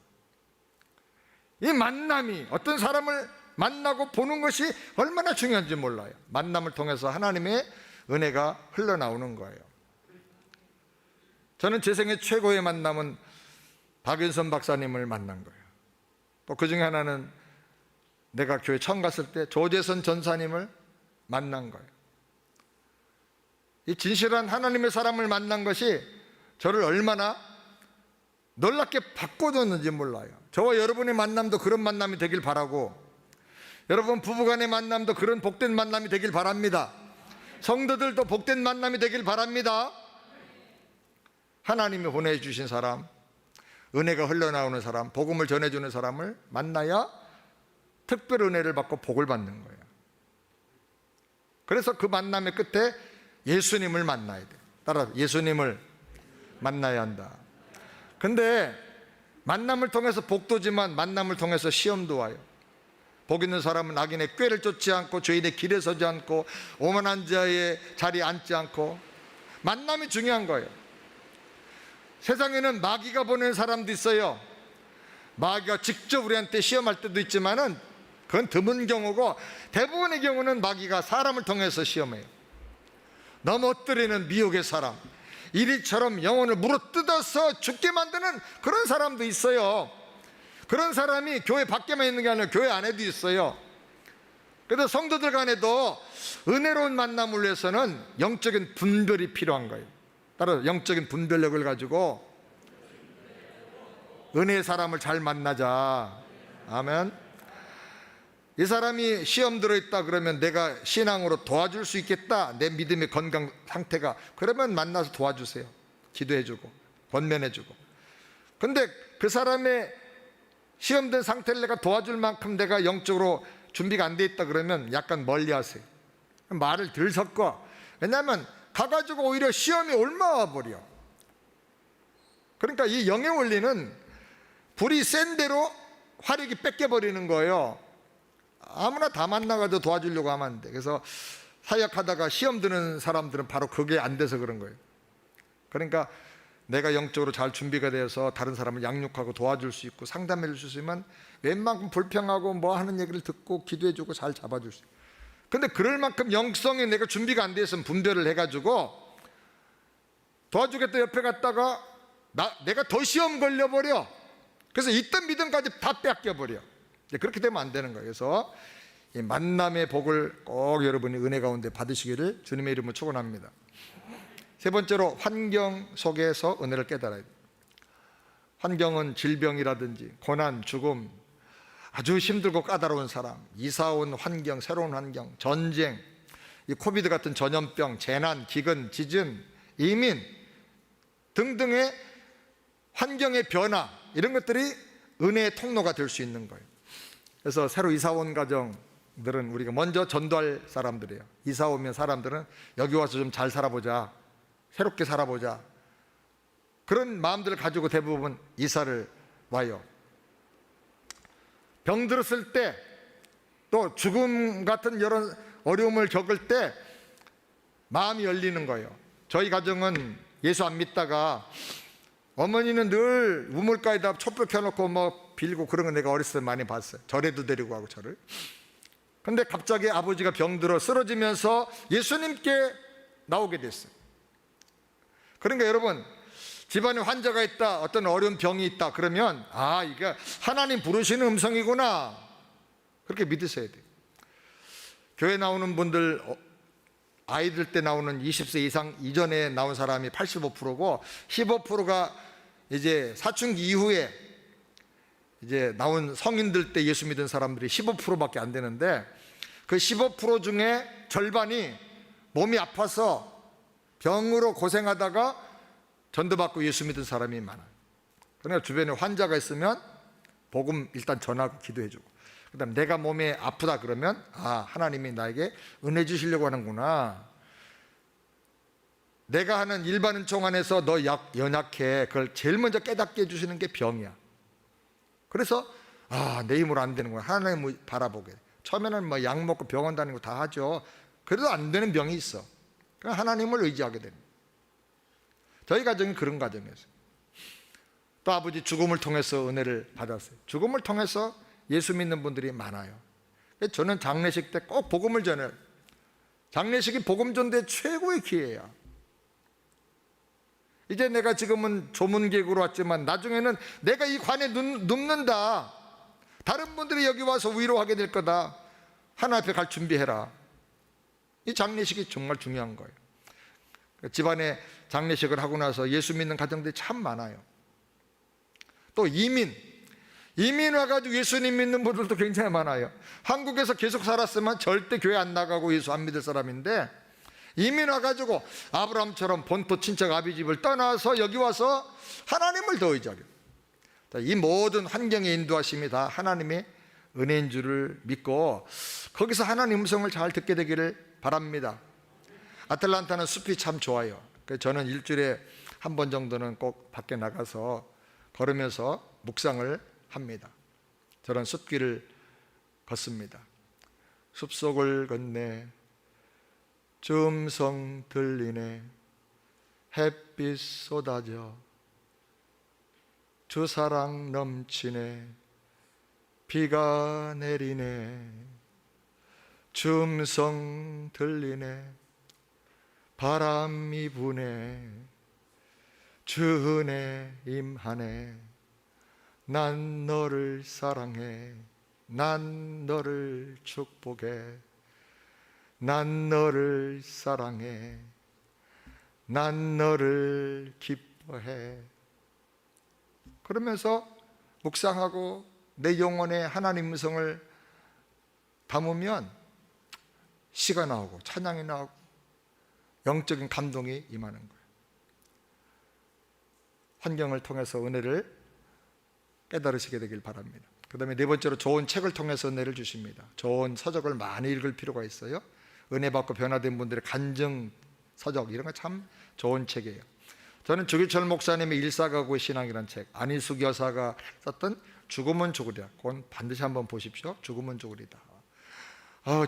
이 만남이, 어떤 사람을 만나고 보는 것이 얼마나 중요한지 몰라요. 만남을 통해서 하나님의 은혜가 흘러나오는 거예요. 저는 제 생애 최고의 만남은 박윤선 박사님을 만난 거예요. 또 그 중에 하나는 내가 교회 처음 갔을 때 조재선 전사님을 만난 거예요. 이 진실한 하나님의 사람을 만난 것이 저를 얼마나 놀랍게 바꿔줬는지 몰라요. 저와 여러분의 만남도 그런 만남이 되길 바라고, 여러분 부부간의 만남도 그런 복된 만남이 되길 바랍니다. 성도들도 복된 만남이 되길 바랍니다. 하나님이 보내주신 사람, 은혜가 흘러나오는 사람, 복음을 전해주는 사람을 만나야 특별 은혜를 받고 복을 받는 거예요. 그래서 그 만남의 끝에 예수님을 만나야 돼요. 따라 예수님을 만나야 한다. 근데 만남을 통해서 복도지만 만남을 통해서 시험도 와요. 복 있는 사람은 악인의 꾀를 쫓지 않고 죄인의 길에 서지 않고 오만한 자의 자리에 앉지 않고, 만남이 중요한 거예요. 세상에는 마귀가 보내는 사람도 있어요. 마귀가 직접 우리한테 시험할 때도 있지만은 그건 드문 경우고, 대부분의 경우는 마귀가 사람을 통해서 시험해요. 넘어뜨리는 미혹의 사람, 이리처럼 영혼을 물어뜯어서 죽게 만드는 그런 사람도 있어요. 그런 사람이 교회 밖에만 있는 게 아니라 교회 안에도 있어요. 그래서 성도들 간에도 은혜로운 만남을 위해서는 영적인 분별이 필요한 거예요. 따라서 영적인 분별력을 가지고 은혜의 사람을 잘 만나자. 아멘. 이 사람이 시험 들어있다 그러면 내가 신앙으로 도와줄 수 있겠다, 내 믿음의 건강 상태가, 그러면 만나서 도와주세요. 기도해주고 권면해주고. 근데 그 사람의 시험된 상태를 내가 도와줄 만큼 내가 영적으로 준비가 안 돼 있다 그러면 약간 멀리 하세요. 말을 덜 섞어. 왜냐하면 가가지고 오히려 시험이 옮아와 버려. 그러니까 이 영의 원리는 불이 센 대로 화력이 뺏겨버리는 거예요. 아무나 다 만나가지고 도와주려고 하면 안 돼. 그래서 사역하다가 시험 드는 사람들은 바로 그게 안 돼서 그런 거예요. 그러니까 내가 영적으로 잘 준비가 되어서 다른 사람을 양육하고 도와줄 수 있고 상담해 줄 수 있으면 웬만큼 불평하고 뭐 하는 얘기를 듣고 기도해 주고 잘 잡아줄 수 있어요. 근데 그럴 만큼 영성에 내가 준비가 안 돼 있으면 분별을 해가지고 도와주겠다 옆에 갔다가 내가 더 시험 걸려버려. 그래서 있던 믿음까지 다 뺏겨버려. 그렇게 되면 안 되는 거예요. 그래서 이 만남의 복을 꼭 여러분이 은혜 가운데 받으시기를 주님의 이름으로 축원합니다. 세 번째로, 환경 속에서 은혜를 깨달아야 돼요. 환경은 질병이라든지 고난, 죽음, 아주 힘들고 까다로운 사람, 이사 온 환경, 새로운 환경, 전쟁, 이 코비드 같은 전염병, 재난, 기근, 지진, 이민 등등의 환경의 변화, 이런 것들이 은혜의 통로가 될 수 있는 거예요. 그래서 새로 이사 온 가정들은 우리가 먼저 전도할 사람들이에요. 이사 오면 사람들은 여기 와서 좀 잘 살아보자, 새롭게 살아보자, 그런 마음들을 가지고 대부분 이사를 와요. 병 들었을 때, 또 죽음 같은 여러 어려움을 겪을 때 마음이 열리는 거예요. 저희 가정은 예수 안 믿다가 어머니는 늘 우물가에다 촛불 켜놓고 뭐 빌고 그런 거 내가 어렸을 때 많이 봤어요. 절에도 데리고 가고 저를. 근데 갑자기 아버지가 병들어 쓰러지면서 예수님께 나오게 됐어요. 그러니까 여러분, 집안에 환자가 있다, 어떤 어려운 병이 있다 그러면 이게 하나님 부르시는 음성이구나, 그렇게 믿으셔야 돼요. 교회 나오는 분들, 아이들 때 나오는 20세 이상 이전에 나온 사람이 85%고 15%가 이제 사춘기 이후에 이제 나온 성인들 때 예수 믿은 사람들이 15%밖에 안 되는데, 그 15% 중에 절반이 몸이 아파서 병으로 고생하다가 전도받고 예수 믿은 사람이 많아요. 그러니까 주변에 환자가 있으면 복음 일단 전하고 기도해주고, 그 다음에 내가 몸이 아프다 그러면 하나님이 나에게 은혜 주시려고 하는구나, 내가 하는 일반 은총 안에서 너 연약해, 그걸 제일 먼저 깨닫게 해주시는 게 병이야. 그래서 내 힘으로 안 되는 거야, 하나님을 바라보게. 처음에는 뭐 약 먹고 병원 다니고 다 하죠. 그래도 안 되는 병이 있어. 그럼 하나님을 의지하게 됩니다. 저희 가정이 그런 가정이었어요. 또 아버지 죽음을 통해서 은혜를 받았어요. 죽음을 통해서 예수 믿는 분들이 많아요. 저는 장례식 때 꼭 복음을 전해요. 장례식이 복음 전도의 최고의 기회야. 이제 내가 지금은 조문객으로 왔지만 나중에는 내가 이 관에 눕는다, 다른 분들이 여기 와서 위로하게 될 거다, 하나님 앞에 갈 준비해라. 이 장례식이 정말 중요한 거예요. 집안에 장례식을 하고 나서 예수 믿는 가정들이 참 많아요. 또 이민 와가지고 예수님 믿는 분들도 굉장히 많아요. 한국에서 계속 살았으면 절대 교회 안 나가고 예수 안 믿을 사람인데, 이민 와가지고 아브라함처럼 본토 친척 아비 집을 떠나서 여기 와서 하나님을 더 의지하게. 이 모든 환경의 인도하심이 다 하나님의 은혜인 줄을 믿고 거기서 하나님 음성을 잘 듣게 되기를 바랍니다. 아틀란타는 숲이 참 좋아요. 저는 일주일에 한 번 정도는 꼭 밖에 나가서 걸으면서 묵상을 합니다. 저런 숲길을 걷습니다. 숲속을 걷네, 줌성 들리네, 햇빛 쏟아져 주 사랑 넘치네, 비가 내리네, 줌성 들리네, 바람이 부네, 주 은혜 임하네, 난 너를 사랑해, 난 너를 축복해, 난 너를 사랑해, 난 너를 기뻐해. 그러면서 묵상하고 내 영혼에 하나님 음성을 담으면 시가 나오고 찬양이 나오고 영적인 감동이 임하는 거예요. 환경을 통해서 은혜를 깨달으시게 되길 바랍니다. 그 다음에 네 번째로, 좋은 책을 통해서 은혜를 주십니다. 좋은 서적을 많이 읽을 필요가 있어요. 은혜 받고 변화된 분들의 간증 서적, 이런 거 참 좋은 책이에요. 저는 주기철 목사님의 일사가구의 신앙이라는 책, 안희숙 여사가 썼던 죽으면 죽으리라, 그건 반드시 한번 보십시오. 죽으면 죽으리다.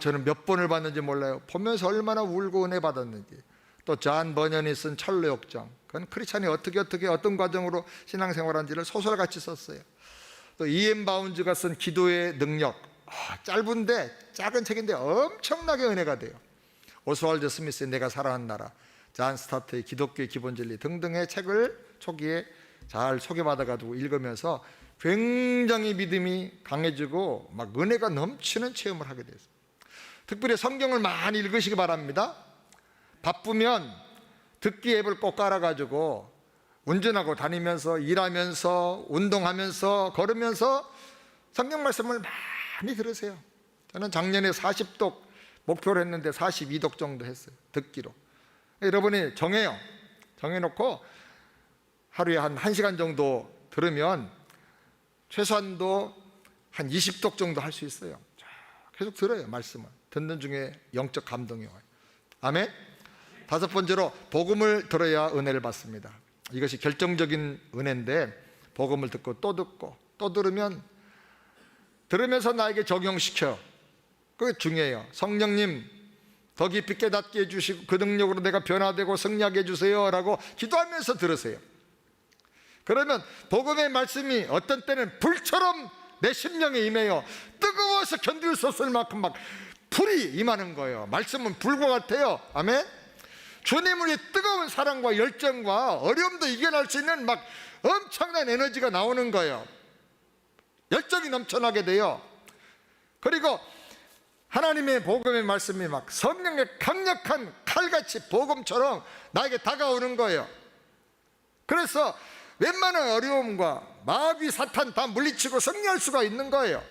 저는 몇 번을 봤는지 몰라요. 보면서 얼마나 울고 은혜 받았는지. 또 존 버년이 쓴 철로역정, 그건 크리스찬이 어떻게 어떤 과정으로 신앙생활한지를 소설같이 썼어요. 또 E.M. 바운즈가 쓴 기도의 능력, 짧은데 작은 책인데 엄청나게 은혜가 돼요. 오스왈드 스미스의 내가 살아난 나라, 잔 스타트의 기독교의 기본 진리 등등의 책을 초기에 잘 소개받아가지고 읽으면서 굉장히 믿음이 강해지고 막 은혜가 넘치는 체험을 하게 됐어요. 특별히 성경을 많이 읽으시기 바랍니다. 바쁘면 듣기 앱을 꼭 깔아가지고 운전하고 다니면서 일하면서 운동하면서 걸으면서 성경 말씀을 많이 들으세요. 저는 작년에 40독 목표를 했는데 42독 정도 했어요. 듣기로. 여러분이 정해놓고 하루에 한 1시간 정도 들으면 최소한도 한 20독 정도 할 수 있어요. 계속 들어요. 말씀을 듣는 중에 영적 감동이 와요. 아멘. 다섯 번째로 복음을 들어야 은혜를 받습니다. 이것이 결정적인 은혜인데, 복음을 듣고 또 들으면 들으면서 나에게 적용시켜. 그게 중요해요. 성령님 더 깊이 깨닫게 해주시고 그 능력으로 내가 변화되고 승리하게 해주세요 라고 기도하면서 들으세요. 그러면 복음의 말씀이 어떤 때는 불처럼 내 심령에 임해요. 뜨거워서 견딜 수 없을 만큼 막 불이 임하는 거예요. 말씀은 불과 같아요. 아멘. 주님을 위해 뜨거운 사랑과 열정과 어려움도 이겨낼 수 있는 막 엄청난 에너지가 나오는 거예요. 열정이 넘쳐나게 돼요. 그리고 하나님의 복음의 말씀이 막 성령의 강력한 칼같이 복음처럼 나에게 다가오는 거예요. 그래서 웬만한 어려움과 마귀 사탄 다 물리치고 승리할 수가 있는 거예요.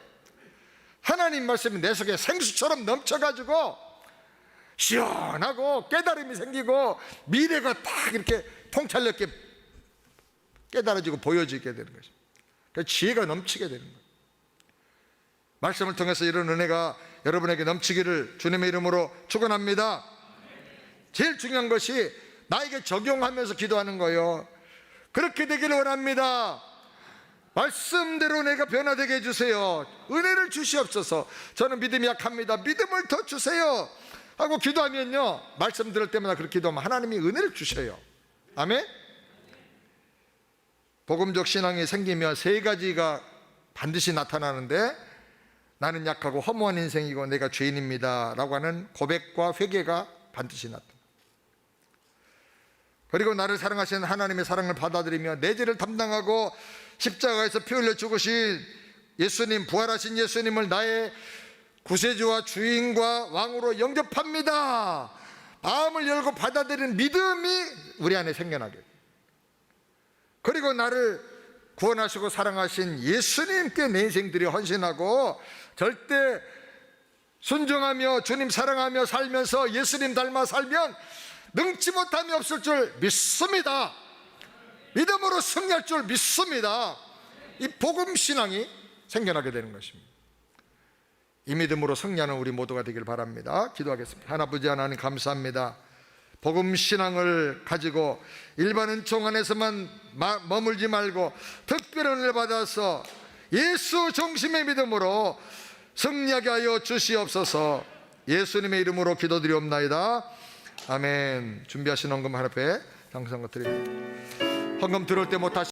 하나님 말씀이 내 속에 생수처럼 넘쳐가지고 시원하고 깨달음이 생기고 미래가 딱 이렇게 통찰력 있게 깨달아지고 보여지게 되는 것입니다. 그래서 지혜가 넘치게 되는 거예요. 말씀을 통해서 이런 은혜가 여러분에게 넘치기를 주님의 이름으로 축원합니다. 제일 중요한 것이 나에게 적용하면서 기도하는 거예요. 그렇게 되기를 원합니다. 말씀대로 내가 변화되게 해주세요. 은혜를 주시옵소서. 저는 믿음이 약합니다. 믿음을 더 주세요 하고 기도하면요, 말씀 들을 때마다 그렇게 기도하면 하나님이 은혜를 주셔요. 아멘. 복음적 신앙이 생기면 세 가지가 반드시 나타나는데, 나는 약하고 허무한 인생이고 내가 죄인입니다 라고 하는 고백과 회개가 반드시 나타납니다. 그리고 나를 사랑하시는 하나님의 사랑을 받아들이며 내 죄를 담당하고 십자가에서 피 흘려 죽으신 예수님, 부활하신 예수님을 나의 구세주와 주인과 왕으로 영접합니다. 마음을 열고 받아들이는 믿음이 우리 안에 생겨나게, 그리고 나를 구원하시고 사랑하신 예수님께 내 인생들이 헌신하고 절대 순종하며 주님 사랑하며 살면서 예수님 닮아 살면 능치 못함이 없을 줄 믿습니다. 믿음으로 승리할 줄 믿습니다. 이 복음 신앙이 생겨나게 되는 것입니다. 이 믿음으로 승리하는 우리 모두가 되길 바랍니다. 기도하겠습니다. 하나님 하나님 감사합니다. 복음 신앙을 가지고 일반 은총 안에서만 머물지 말고 특별한 은혜를 받아서 예수 중심의 믿음으로 승리하게 하여 주시옵소서. 예수님의 이름으로 기도드리옵나이다. 아멘. 준비하신 헌금 하나 앞에 당선 것 드립니다. 헌금 들어올 때 못하시